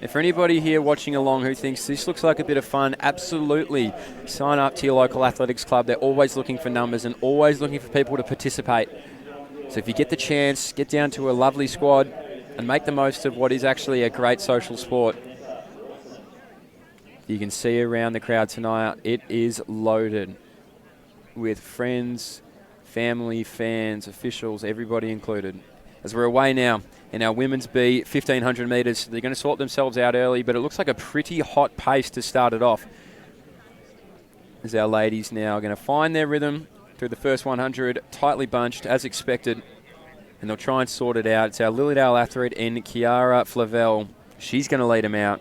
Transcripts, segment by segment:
If for anybody here watching along who thinks this looks like a bit of fun, absolutely sign up to your local athletics club. They're always looking for numbers and always looking for people to participate. So if you get the chance, get down to a lovely squad and make the most of what is actually a great social sport. You can see around the crowd tonight, it is loaded with friends, family, fans, officials, everybody included. As we're away now in our women's B 1500 metres, they're going to sort themselves out early, but it looks like a pretty hot pace to start it off. As our ladies now are going to find their rhythm through the first 100, tightly bunched as expected, and they'll try and sort it out. It's our Lilydale athlete in Kiara Flavel. She's going to lead them out.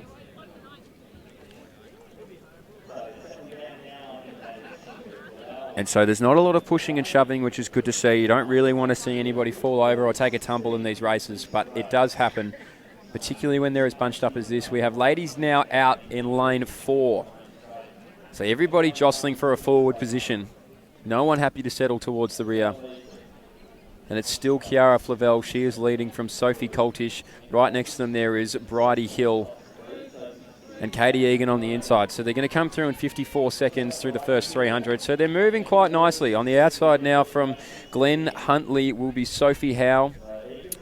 And so there's not a lot of pushing and shoving, which is good to see. You don't really want to see anybody fall over or take a tumble in these races, but it does happen, particularly when they're as bunched up as this. We have ladies now out in lane 4. So everybody jostling for a forward position. No one happy to settle towards the rear. And it's still Kiara Flavel. She is leading from Sophie Coltish. Right next to them there is Bridie Hill and Katie Egan on the inside. So they're going to come through in 54 seconds through the first 300. So they're moving quite nicely. On the outside now from Glenn Huntley will be Sophie Howe.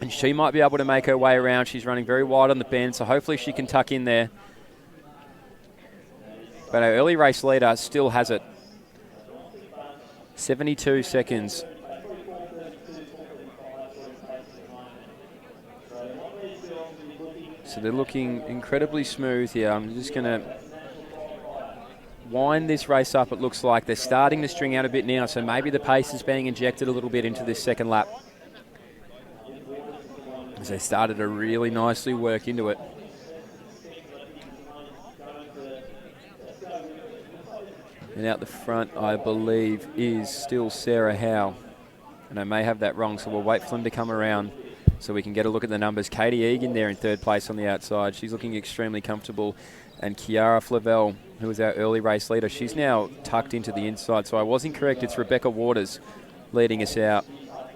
And she might be able to make her way around. She's running very wide on the bend, so hopefully she can tuck in there. But our early race leader still has it. 72 seconds. So they're looking incredibly smooth here. I'm just going to wind this race up, it looks like. They're starting to string out a bit now, so maybe the pace is being injected a little bit into this second lap. As they started to really nicely work into it. And out the front, I believe, is still Sarah Howe. And I may have that wrong, so we'll wait for them to come around so we can get a look at the numbers. Katie Egan there in third place on the outside. She's looking extremely comfortable. And Kiara Flavel, who is our early race leader, she's now tucked into the inside. So I was incorrect. It's Rebecca Waters leading us out.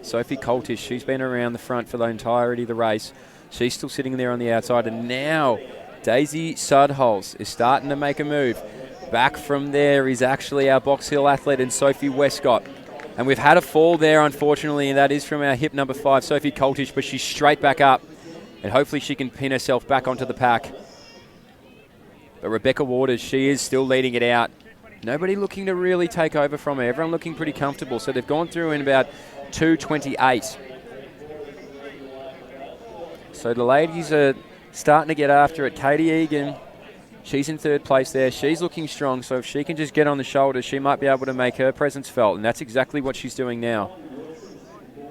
Sophie Coltish, she's been around the front for the entirety of the race. She's still sitting there on the outside. And now Daisy Sudholz is starting to make a move. Back from there is actually our Box Hill athlete and Sophie Westcott. And we've had a fall there, unfortunately, and that is from our hip number 5, Sophie Coltish, but she's straight back up. And hopefully she can pin herself back onto the pack. But Rebecca Waters, she is still leading it out. Nobody looking to really take over from her. Everyone looking pretty comfortable. So they've gone through in about 2:28. So the ladies are starting to get after it. Katie Egan, she's in third place there. She's looking strong, so if she can just get on the shoulders, she might be able to make her presence felt, and that's exactly what she's doing now.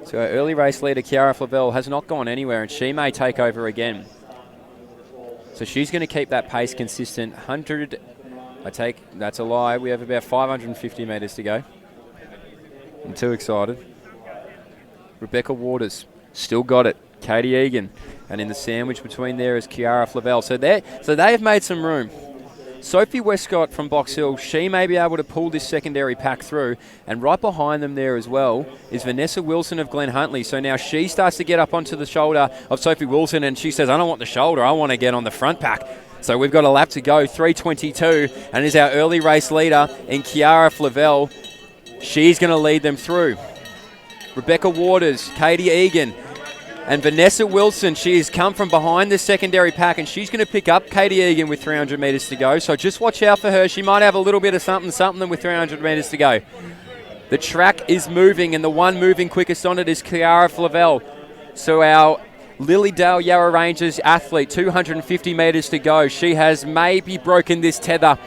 So our early race leader, Kiara Flavel, has not gone anywhere, and she may take over again. So she's going to keep that pace consistent. 100, that's a lie. We have about 550 metres to go. I'm too excited. Rebecca Waters, still got it. Katie Egan. And in the sandwich between there is Kiara Flavel. So they have made some room. Sophie Westcott from Box Hill, she may be able to pull this secondary pack through. And right behind them there as well is Vanessa Wilson of Glen Huntley. So now she starts to get up onto the shoulder of Sophie Wilson, and she says, I don't want the shoulder, I want to get on the front pack. So we've got a lap to go, 3:22, and is our early race leader in Kiara Flavel. She's going to lead them through. Rebecca Waters, Katie Egan, and Vanessa Wilson, she has come from behind the secondary pack, and she's going to pick up Katie Egan with 300 metres to go. So just watch out for her. She might have a little bit of something with 300 metres to go. The track is moving, and the one moving quickest on it is Kiara Flavel. So our Lilydale Yarra Rangers athlete, 250 metres to go. She has maybe broken this tether.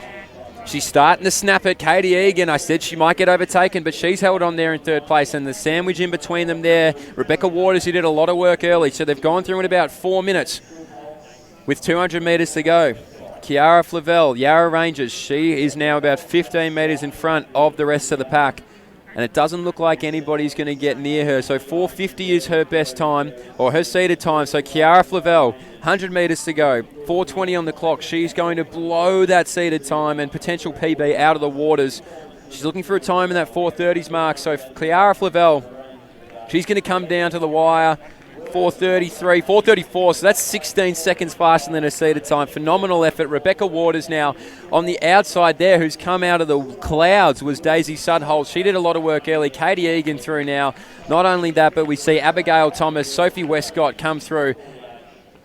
She's starting to snap it. Katie Egan, I said she might get overtaken, but she's held on there in third place. And the sandwich in between them there, Rebecca Waters, who did a lot of work early. So they've gone through in about 4 minutes with 200 metres to go. Kiara Flavel, Yarra Rangers, she is now about 15 metres in front of the rest of the pack. And it doesn't look like anybody's going to get near her. So 4:50 is her best time, or her seeded time. So Kiara Flavel, 100 metres to go, 4:20 on the clock. She's going to blow that seeded time and potential PB out of the waters. She's looking for a time in that 4:30s mark. So Kiara Flavel, she's going to come down to the wire. 4:33, 4:34, so that's 16 seconds faster than her seeded time. Phenomenal effort. Rebecca Waters now on the outside there, who's come out of the clouds, was Daisy Sudholt. She did a lot of work early. Katie Egan through now. Not only that, but we see Abigail Thomas, Sophie Westcott come through.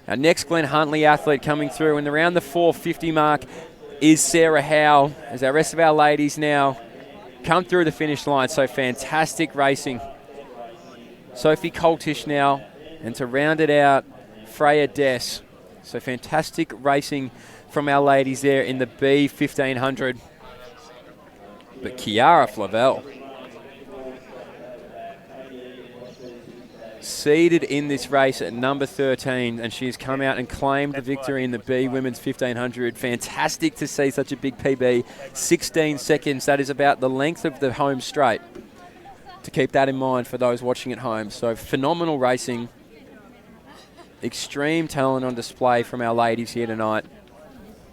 Our next Glen Huntley athlete coming through, and around the 4:50 mark is Sarah Howe, as our rest of our ladies now come through the finish line. So fantastic racing. Sophie Coltish now, and to round it out, Freya Dess. So fantastic racing from our ladies there in the B 1500. But Kiara Flavel, seeded in this race at number 13, and she has come out and claimed the victory in the B Women's 1500. Fantastic to see such a big PB. 16 seconds, that is about the length of the home straight. To keep that in mind for those watching at home. So phenomenal racing. Extreme talent on display from our ladies here tonight.